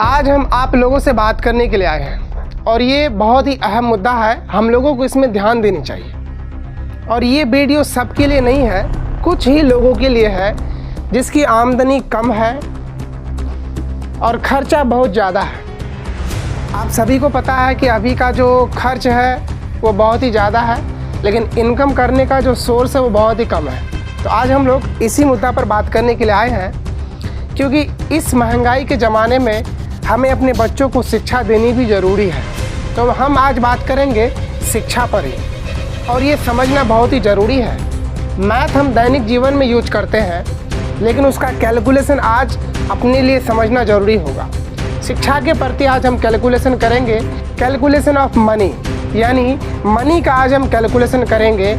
आज हम आप लोगों से बात करने के लिए आए हैं और ये बहुत ही अहम मुद्दा है। हम लोगों को इसमें ध्यान देनी चाहिए और ये वीडियो सबके लिए नहीं है, कुछ ही लोगों के लिए है जिसकी आमदनी कम है और खर्चा बहुत ज़्यादा है। आप सभी को पता है कि अभी का जो खर्च है वो बहुत ही ज़्यादा है, लेकिन इनकम करने का जो सोर्स है वो बहुत ही कम है। तो आज हम लोग इसी मुद्दा पर बात करने के लिए आए हैं, क्योंकि इस महंगाई के ज़माने में हमें अपने बच्चों को शिक्षा देनी भी ज़रूरी है। तो हम आज बात करेंगे शिक्षा पर ही, और ये समझना बहुत ही ज़रूरी है। मैथ हम दैनिक जीवन में यूज करते हैं, लेकिन उसका कैलकुलेशन आज अपने लिए समझना ज़रूरी होगा। शिक्षा के प्रति आज हम कैलकुलेशन करेंगे, कैलकुलेशन ऑफ मनी, यानी मनी का आज हम कैलकुलेशन करेंगे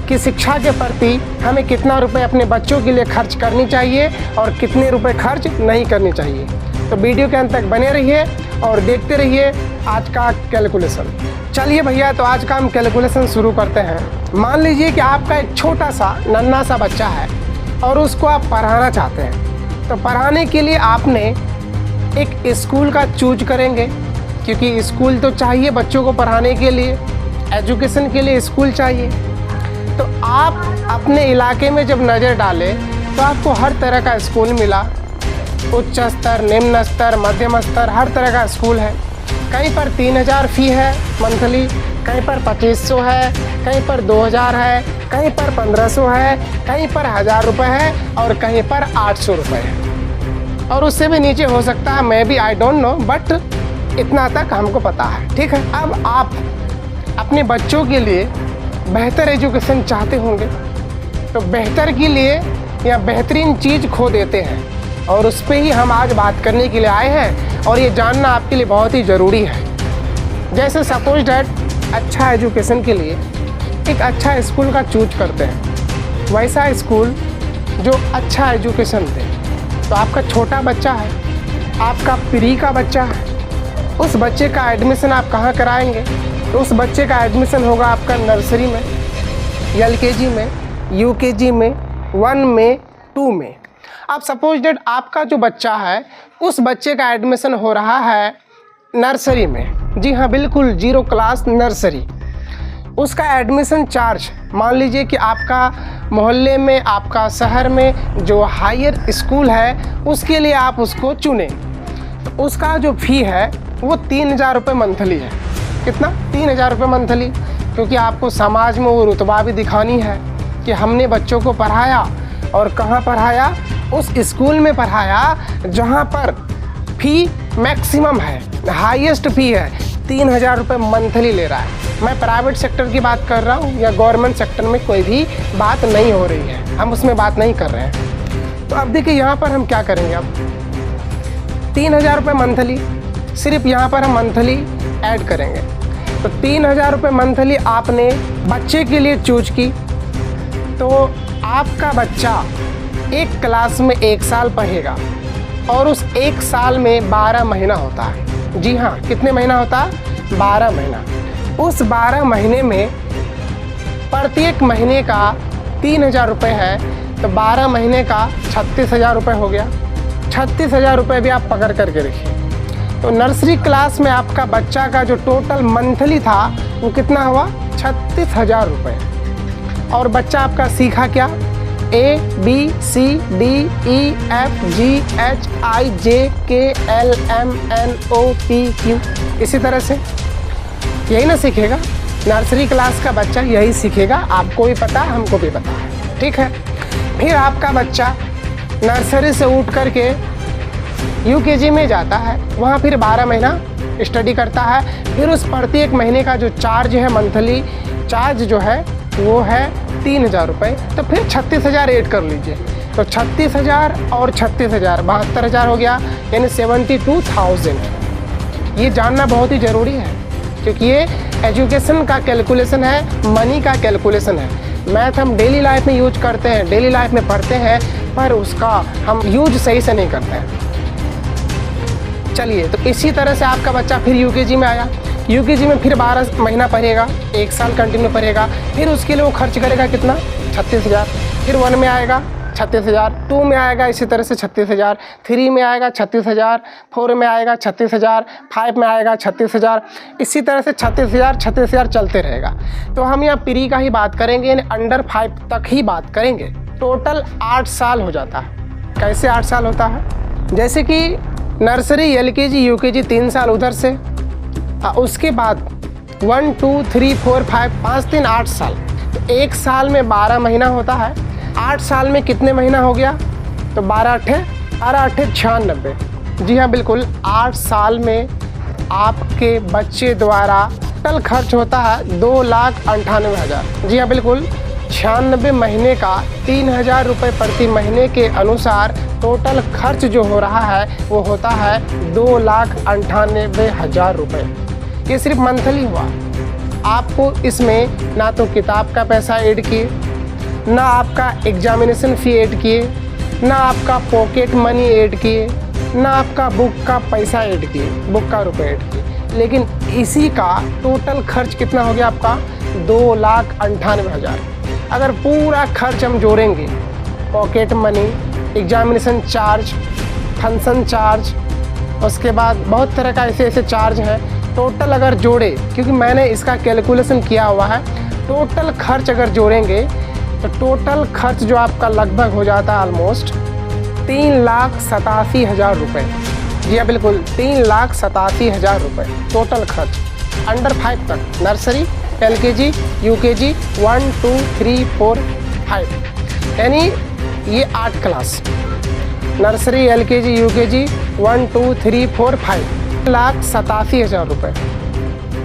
कि शिक्षा के प्रति हमें कितना रुपए अपने बच्चों के लिए खर्च करनी चाहिए और कितने रुपए खर्च नहीं करनी चाहिए। तो वीडियो के अंत तक बने रहिए और देखते रहिए आज का कैलकुलेशन। चलिए भैया, तो आज का हम कैलकुलेशन शुरू करते हैं। मान लीजिए कि आपका एक छोटा सा नन्हा सा बच्चा है और उसको आप पढ़ाना चाहते हैं। तो पढ़ाने के लिए आपने एक स्कूल का चूज करेंगे, क्योंकि स्कूल तो चाहिए बच्चों को पढ़ाने के लिए, एजुकेशन के लिए स्कूल चाहिए। तो आप अपने इलाके में जब नज़र डालें तो आपको हर तरह का स्कूल मिला, उच्च स्तर, निम्न स्तर, मध्यम स्तर, हर तरह का स्कूल है। कहीं पर 3000 फ़ी है मंथली, कहीं पर 2500 है, कहीं पर 2000 है, कहीं पर 1500 है, कहीं पर 1000 रुपये है और कहीं पर 800 रुपये है, और उससे भी नीचे हो सकता है, मैं भी आई डोंट नो, बट इतना तक हमको पता है। ठीक है, अब आप अपने बच्चों के लिए बेहतर एजुकेशन चाहते होंगे, तो बेहतर के लिए या बेहतरीन चीज़ खो देते हैं, और उस पर ही हम आज बात करने के लिए आए हैं, और ये जानना आपके लिए बहुत ही ज़रूरी है। जैसे सपोज डैट अच्छा एजुकेशन के लिए एक अच्छा स्कूल का चूज करते हैं, वैसा स्कूल जो अच्छा एजुकेशन दे। तो आपका छोटा बच्चा है, आपका प्री का बच्चा है, उस बच्चे का एडमिशन आप कहाँ कराएंगे? तो उस बच्चे का एडमिशन होगा आपका नर्सरी में, LKG में, UKG में, 1 में, 2 में। अब सपोज डेट आपका जो बच्चा है उस बच्चे का एडमिशन हो रहा है नर्सरी में। जी हाँ, बिल्कुल 0 क्लास नर्सरी। उसका एडमिशन चार्ज, मान लीजिए कि आपका मोहल्ले में, आपका शहर में जो हायर स्कूल है उसके लिए आप उसको चुने, तो उसका जो फ़ी है वो 3000 रुपये मंथली है। कितना? 3000 रुपये मंथली, क्योंकि आपको समाज में वो रुतबा भी दिखानी है कि हमने बच्चों को पढ़ाया, और कहाँ पढ़ाया? उस स्कूल में पढ़ाया जहाँ पर फ़ी मैक्सिमम है, हाईएस्ट फ़ी है, 3000 रुपये मंथली ले रहा है। मैं प्राइवेट सेक्टर की बात कर रहा हूँ, या गवर्नमेंट सेक्टर में कोई भी बात नहीं हो रही है, हम उसमें बात नहीं कर रहे हैं। तो अब देखिए यहाँ पर हम क्या करेंगे। अब 3000 रुपये मंथली, सिर्फ यहाँ पर हम मंथली ऐड करेंगे। तो 3000 रुपये मंथली आपने बच्चे के लिए चूज की, तो आपका बच्चा एक क्लास में 1 साल पढ़ेगा, और उस 1 साल में 12 महीना होता है। जी हाँ, कितने महीना होता है? 12 महीना। उस 12 महीने में प्रत्येक महीने का 3000 रुपये है, तो 12 महीने का 36,000 रुपये हो गया। 36,000 रुपये भी आप पकड़ करके रखिए। तो नर्सरी क्लास में आपका बच्चा का जो टोटल मंथली था वो कितना हुआ? 36,000 रुपये। और बच्चा आपका सीखा क्या? ABCDEFGHIJKLMNOPQ, इसी तरह से यही ना सीखेगा। नर्सरी क्लास का बच्चा यही सीखेगा, आपको भी पता, हमको भी पता है। ठीक है, फिर आपका बच्चा नर्सरी से उठ करके UKG में जाता है, वहाँ फिर 12 महीना स्टडी करता है। फिर उस प्रत्येक महीने का जो चार्ज है, मंथली चार्ज जो है वो है 3000 रुपये। तो फिर 36,000 ऐड कर लीजिए, तो 36,000 और 36,000 72,000 हो गया, यानी 72,000। ये जानना बहुत ही ज़रूरी है, क्योंकि ये एजुकेशन का कैलकुलेशन है, मनी का कैलकुलेशन है। मैथ हम डेली लाइफ में यूज करते हैं, डेली लाइफ में पढ़ते हैं, पर उसका हम यूज सही से नहीं करते हैं। चलिए, तो इसी तरह से आपका बच्चा फिर UKG में आया, UKG में फिर 12 महीना पढ़ेगा, 1 साल कंटिन्यू पढ़ेगा। फिर उसके लिए वो खर्च करेगा कितना? 36,000। फिर 1 में आएगा 36,000, 2 में आएगा इसी तरह से 36,000, 3 में आएगा 36,000, 4 में आएगा 36,000, 5 में आएगा 36,000, इसी तरह से 36,000 चलते रहेगा। तो हम यहाँ प्री का ही बात करेंगे, यानी अंडर 5 तक ही बात करेंगे। टोटल 8 साल हो जाता है। कैसे 8 साल होता है? जैसे कि नर्सरी, LKG, UKG 3 साल उधर से, उसके बाद 1 2 3 4 5 5 3 8 साल। तो 1 साल में 12 महीना होता है। 8 साल में कितने महीना हो गया? तो 12 अट्ठे 96। जी हाँ बिल्कुल, 8 साल में आपके बच्चे द्वारा टोटल खर्च होता है 2,98,000। जी हाँ बिल्कुल, 96 महीने का 3,000 रुपये प्रति महीने के अनुसार टोटल खर्च जो हो रहा है वो होता है 2,98,000 रुपये। ये सिर्फ मंथली हुआ। आपको इसमें ना तो किताब का पैसा ऐड किए, ना आपका एग्जामिनेशन फ़ी ऐड किए, ना आपका पॉकेट मनी ऐड किए, ना आपका बुक का पैसा ऐड किए, बुक का रुपये ऐड किए, लेकिन इसी का टोटल खर्च कितना हो गया आपका? 2,98,000। अगर पूरा खर्च हम जोड़ेंगे, pocket money, examination charge, function charge, उसके बाद बहुत तरह का ऐसे चार्ज हैं, टोटल अगर जोड़े, क्योंकि मैंने इसका कैलकुलेशन किया हुआ है, टोटल खर्च अगर जोड़ेंगे तो टोटल खर्च जो आपका लगभग हो जाता है ऑलमोस्ट 3,87,000 रुपये। जी हाँ बिल्कुल, 3,87,000 रुपये टोटल खर्च अंडर 5 तक, नर्सरी, LKG, UKG 1 2 3 4 5, यानी ये 8 क्लास, नर्सरी, LKG, UKG 1 2 3 4 5, 3,87,000 रुपये।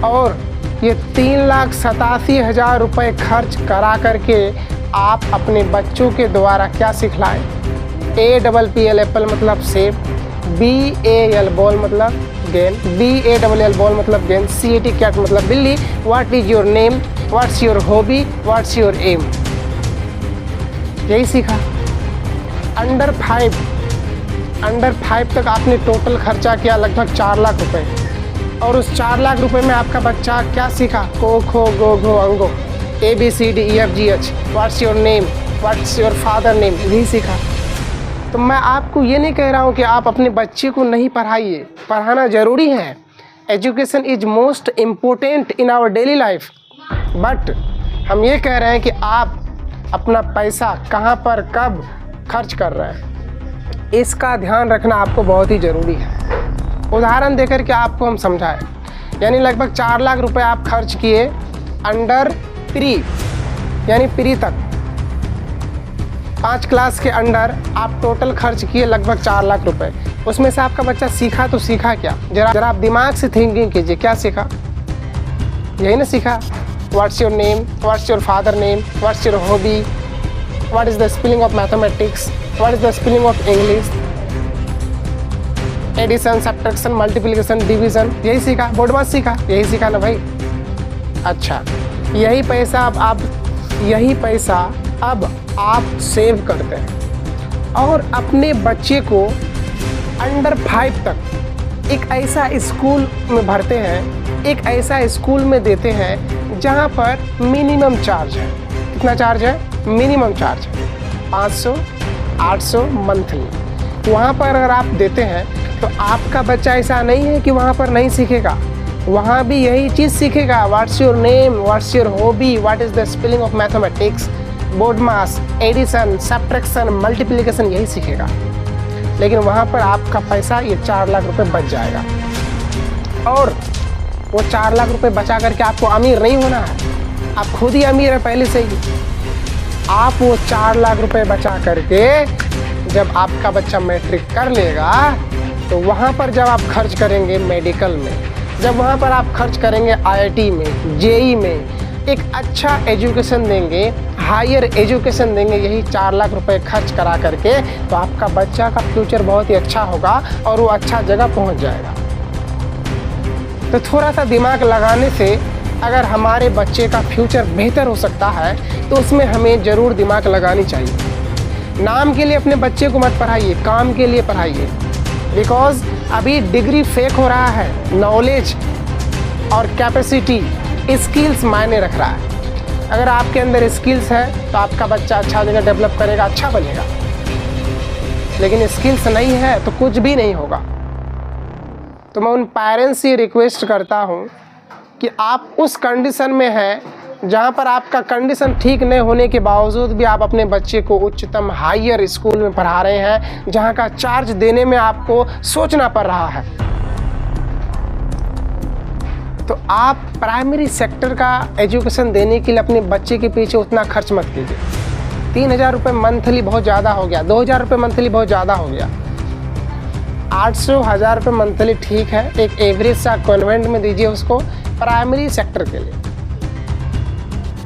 और ये 3,87,000 रुपये खर्च करा करके आप अपने बच्चों के द्वारा क्या सिखलाएं? APPL एप्पल मतलब सेब, BAL बॉल मतलब गेंद, BALL बॉल मतलब गेंद, CAT कैट मतलब बिल्ली, what is your name, what's your hobby, what's your aim, यही सीखा। अंडर 5 तक आपने टोटल खर्चा किया लगभग 4 लाख रुपए, और उस 4 लाख रुपए में आपका बच्चा क्या सीखा? को खो गो घो अंगो, ABCDEFGH, what's your name, what's your father name, यही सीखा। तो मैं आपको ये नहीं कह रहा हूँ कि आप अपने बच्चे को नहीं पढ़ाइए, पढ़ाना ज़रूरी है। Education is most important in our daily life, but हम ये कह रहे हैं कि आप अपना पैसा कहाँ पर कब खर्च कर रहे हैं, इसका ध्यान रखना आपको बहुत ही ज़रूरी है। उदाहरण देकर के आपको हम समझाएं, यानी लगभग 4 लाख रुपए आप खर्च किए अंडर प्री, यानी प्री तक 5 क्लास के अंडर आप टोटल खर्च किए लगभग 4 लाख रुपए। उसमें से आपका बच्चा सीखा तो सीखा क्या? जरा आप दिमाग से थिंकिंग कीजिए, क्या सीखा? यही ना सीखा, what's your name, what's your father name, what's your hobby, what is the spelling of mathematics, what is the spelling of English, addition, subtraction, multiplication, division, यही सीखा। बोर्ड में सीखा, यही सीखा ना भाई। अच्छा, यही पैसा अब आप सेव करते हैं और अपने बच्चे को अंडर 5 तक एक ऐसा स्कूल में भरते हैं, एक ऐसा स्कूल में देते हैं जहां पर मिनिमम चार्ज है। कितना चार्ज है? मिनिमम चार्ज है 500 800 मंथली। वहाँ पर अगर आप देते हैं तो आपका बच्चा ऐसा नहीं है कि वहाँ पर नहीं सीखेगा, वहाँ भी यही चीज़ सीखेगा। What's your name, what's your hobby, what is the spelling of mathematics, BODMAS, addition, subtraction, multiplication, यही सीखेगा। लेकिन वहाँ पर आपका पैसा ये 4 लाख रुपए बच जाएगा, और वो 4 लाख रुपए बचा करके आपको अमीर नहीं होना है, आप खुद ही अमीर है पहले से ही। आप वो 4 लाख रुपए बचा करके जब आपका बच्चा मैट्रिक कर लेगा तो वहाँ पर जब आप खर्च करेंगे मेडिकल में, जब वहाँ पर आप खर्च करेंगे IIT में, JEE में, एक अच्छा एजुकेशन देंगे, हायर एजुकेशन देंगे, यही 4 लाख रुपए खर्च करा करके, तो आपका बच्चा का फ्यूचर बहुत ही अच्छा होगा और वो अच्छा जगह पहुँच जाएगा। तो थोड़ा सा दिमाग लगाने से अगर हमारे बच्चे का फ्यूचर बेहतर हो सकता है तो उसमें हमें ज़रूर दिमाग लगानी चाहिए। नाम के लिए अपने बच्चे को मत पढ़ाइए, काम के लिए पढ़ाइए। बिकॉज अभी डिग्री फेक हो रहा है, नॉलेज और कैपेसिटी, स्किल्स मायने रख रहा है। अगर आपके अंदर स्किल्स है तो आपका बच्चा अच्छा जगह डेवलप करेगा, अच्छा बनेगा। लेकिन स्किल्स नहीं है तो कुछ भी नहीं होगा। तो मैं उन पेरेंट्स से रिक्वेस्ट करता हूँ कि आप उस कंडीशन में हैं जहाँ पर आपका कंडीशन ठीक नहीं होने के बावजूद भी आप अपने बच्चे को उच्चतम हायर स्कूल में पढ़ा रहे हैं, जहाँ का चार्ज देने में आपको सोचना पड़ रहा है। तो आप प्राइमरी सेक्टर का एजुकेशन देने के लिए अपने बच्चे के पीछे उतना खर्च मत कीजिए। 3,000 रुपये मंथली बहुत ज़्यादा हो गया, 2,000 रुपये मंथली बहुत ज़्यादा हो गया। 800-1000 रुपये मंथली ठीक है, एक एवरेज सा कॉन्वेंट में दीजिए उसको प्राइमरी सेक्टर के लिए,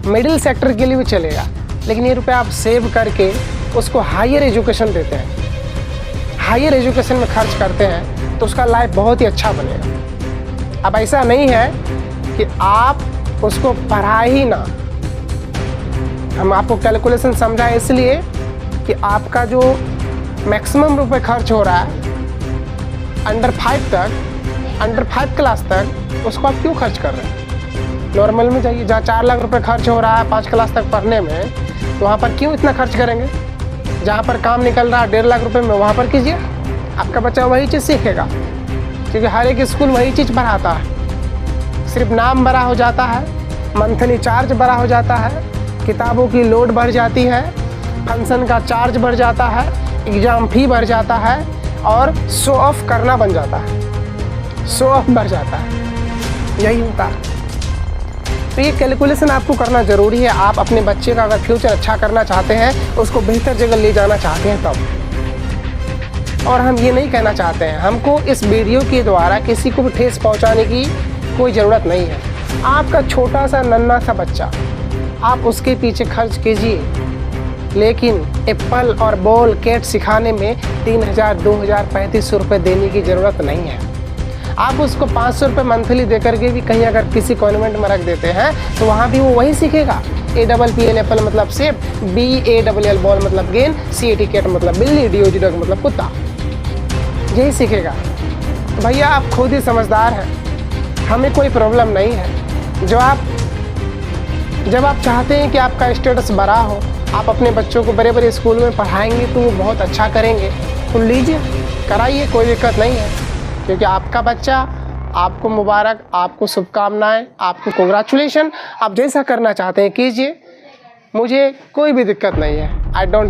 मिडिल सेक्टर के लिए भी चलेगा, लेकिन ये रुपये आप सेव करके उसको हायर एजुकेशन देते हैं, हायर एजुकेशन में खर्च करते हैं तो उसका लाइफ बहुत ही अच्छा बनेगा। अब ऐसा नहीं है कि आप उसको पढ़ा ही ना, हम आपको कैलकुलेशन समझाए इसलिए कि आपका जो मैक्सिमम रुपए खर्च हो रहा है अंडर 5 क्लास तक, उसको आप क्यों खर्च कर रहे हैं? नॉर्मल में जाइए, जहाँ 4 लाख रुपए खर्च हो रहा है 5 क्लास तक पढ़ने में, तो वहाँ पर क्यों इतना खर्च करेंगे? जहाँ पर काम निकल रहा है 1.5 लाख रुपए में, वहाँ पर कीजिए। आपका बच्चा वही चीज़ सीखेगा, क्योंकि हर एक स्कूल वही चीज़ पढ़ाता है। सिर्फ नाम बड़ा हो जाता है, मंथली चार्ज बड़ा हो जाता है, किताबों की लोड बढ़ जाती है, फंक्शन का चार्ज बढ़ जाता है, एग्ज़ाम फी बढ़ जाता है और शो ऑफ करना बन जाता है, शो ऑफ बढ़ जाता है, यही होता है। तो ये कैलकुलेशन आपको करना ज़रूरी है। आप अपने बच्चे का अगर फ्यूचर अच्छा करना चाहते हैं, उसको बेहतर जगह ले जाना चाहते हैं तब। और हम ये नहीं कहना चाहते हैं, हमको इस वीडियो के द्वारा किसी को भी ठेस पहुंचाने की कोई ज़रूरत नहीं है। आपका छोटा सा नन्हा सा बच्चा, आप उसके पीछे खर्च कीजिए, लेकिन एप्पल और बॉल कैट सिखाने में 3,000, 2,000, 3,500 रुपये देने की ज़रूरत नहीं है। आप उसको 500 रुपये मंथली दे करके भी कहीं अगर किसी कॉन्वेंट में रख देते हैं तो वहाँ भी वो वही सीखेगा। APPL एप्पल मतलब सेब, BALL बॉल मतलब गेंद, CAT कैट मतलब बिल्ली, DOG डॉग मतलब कुत्ता, यही सीखेगा। तो भैया आप खुद ही समझदार हैं, हमें कोई प्रॉब्लम नहीं है। जब आप चाहते हैं कि आपका स्टेटस बड़ा हो, आप अपने बच्चों को बड़े बड़े स्कूल में पढ़ाएंगे तो वो बहुत अच्छा करेंगे, तो लीजिए, कराइए, कोई दिक्कत नहीं है। क्योंकि आपका बच्चा, आपको मुबारक, आपको शुभकामनाएं, आपको कांग्रेचुलेशन। आप जैसा करना चाहते हैं कीजिए, मुझे कोई भी दिक्कत नहीं है। I don't